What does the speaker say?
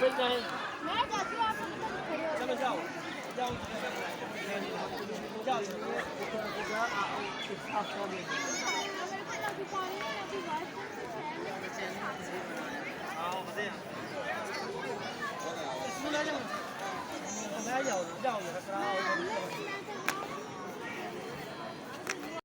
फिर जाए मैं जाती हूँ, आप उधर खड़े हो चलो जाओ जाओ जाओ मेरे को ना दुकान में ना कोई बात आओ बताया इसमें ले जाओ मैं जाओ जाओ